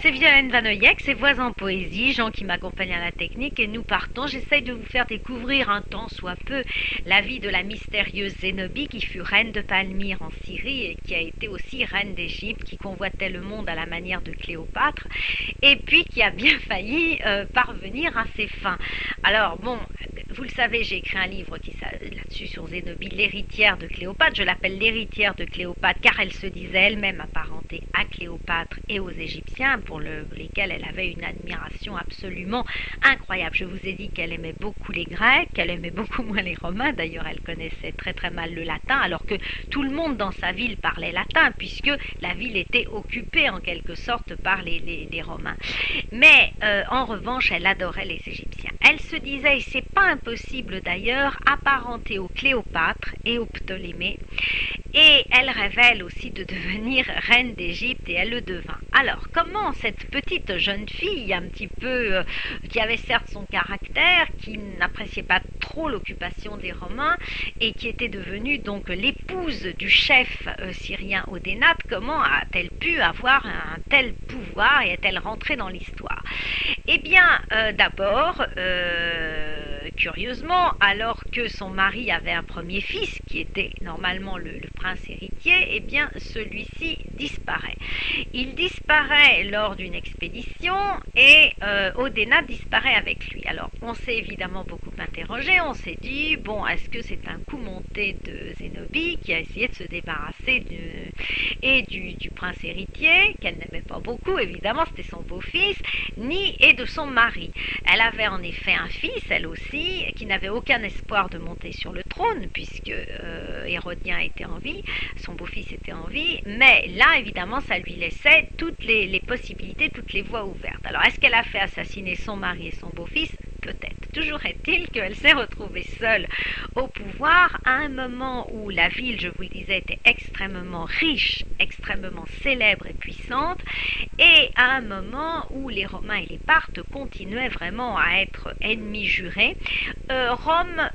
C'est Violaine Vanoyek, c'est Voix en Poésie, Jean qui m'accompagne à la technique et nous partons. J'essaye de vous faire découvrir un tant soit peu la vie de la mystérieuse Zénobie qui fut reine de Palmyre en Syrie et qui a été aussi reine d'Égypte, qui convoitait le monde à la manière de Cléopâtre et puis qui a bien failli parvenir à ses fins. Alors bon, vous le savez, j'ai écrit un livre là-dessus sur Zénobie, l'héritière de Cléopâtre. Je l'appelle l'héritière de Cléopâtre car elle se disait elle-même apparentée à Cléopâtre et aux Égyptiens pour lesquels elle avait une admiration absolument incroyable. Je vous ai dit qu'elle aimait beaucoup les Grecs, qu'elle aimait beaucoup moins les Romains. D'ailleurs, elle connaissait très très mal le latin alors que tout le monde dans sa ville parlait latin puisque la ville était occupée en quelque sorte par les Romains. Mais en revanche, elle adorait les Égyptiens. Elle se disait, et c'est pas impossible d'ailleurs, apparentée aux Cléopâtre et aux Ptolémée. Et elle rêvait aussi de devenir reine d'Égypte et elle le devint. Alors, comment cette petite jeune fille, un petit peu, qui avait certes son caractère, qui n'appréciait pas trop l'occupation des Romains et qui était devenue donc l'épouse du chef syrien Odénate, comment a-t-elle pu avoir un tel pouvoir et est-elle rentrée dans l'histoire? Eh bien, d'abord, curieusement, alors que son mari avait un premier fils, qui était normalement le prince héritier, eh bien, celui-ci disparaît. Il disparaît lors d'une expédition et Odénate disparaît avec lui. Alors, on s'est évidemment beaucoup interrogé, on s'est dit, bon, est-ce que c'est un coup monté de Zénobie qui a essayé de se débarrasser du prince héritier, qu'elle n'aimait pas beaucoup, évidemment, c'était son beau-fils, et de son mari. Elle avait en effet un fils, elle aussi, qui n'avait aucun espoir de monter sur le trône, puisque Hérodien était en vie, son beau-fils était en vie, mais là, évidemment, ça lui laissait toutes les possibilités, toutes les voies ouvertes. Alors, est-ce qu'elle a fait assassiner son mari et son beau-fils? Peut-être. Toujours est-il qu'elle s'est retrouvée seule au pouvoir à un moment où la ville, je vous le disais, était extrêmement riche, extrêmement célèbre et puissante, et à un moment où les Romains et les Parthes continuaient vraiment à être ennemis jurés. Rome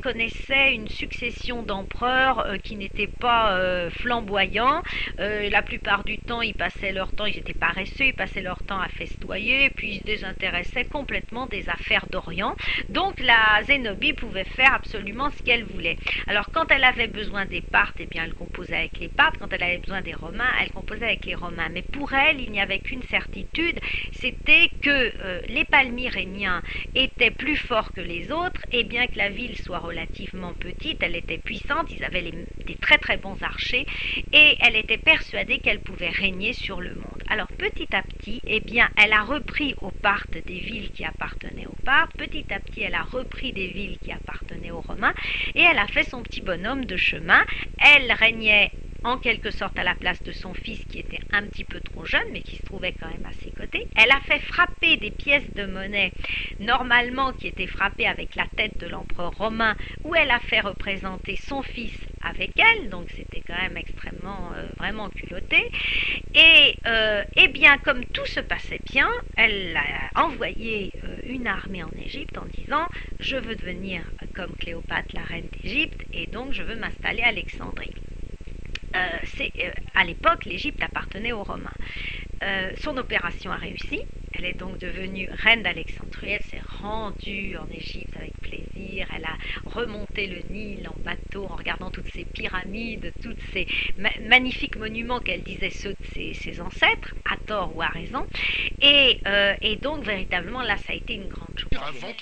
connaissait une succession d'empereurs qui n'étaient pas flamboyants. La plupart du temps, ils étaient paresseux, ils passaient leur temps à festoyer, puis ils se désintéressaient complètement des affaires d'Orient. Donc la Zénobie pouvait faire absolument ce qu'elle voulait. Alors quand elle avait besoin des Parthes, eh bien elle composait avec les Parthes. Quand elle avait besoin des Romains, elle composait avec les Romains. Mais pour elle, il n'y avait qu'une certitude, c'était que les Palmyréniens étaient plus forts que les autres, et bien que la ville soit relativement petite, elle était puissante, ils avaient des très très bons archers, et elle était persuadée qu'elle pouvait régner sur le monde. Alors petit à petit, eh bien, elle a repris aux Parthes des villes qui appartenaient aux Parthes, petit à petit elle a repris des villes qui appartenaient aux Romains, et elle a fait son petit bonhomme de chemin. Elle régnait en quelque sorte à la place de son fils qui était un petit peu trop jeune mais qui se trouvait quand même à ses côtés. Elle a fait frapper des pièces de monnaie normalement qui étaient frappées avec la tête de l'empereur romain, où elle a fait représenter son fils avec elle, donc c'était quand même extrêmement vraiment culotté. Et eh bien comme tout se passait bien, elle a envoyé une armée en Égypte en disant je veux devenir comme Cléopâtre la reine d'Égypte et donc je veux m'installer à Alexandrie. À l'époque, l'Égypte appartenait aux Romains. Son opération a réussi. Elle est donc devenue reine d'Alexandrie. Elle s'est rendue en Égypte avec plaisir. Elle a remonté le Nil en bateau en regardant toutes ces pyramides, tous ces magnifiques monuments qu'elle disait ceux de ses ancêtres, à tort ou à raison. Et donc, véritablement, là, ça a été une grande chose.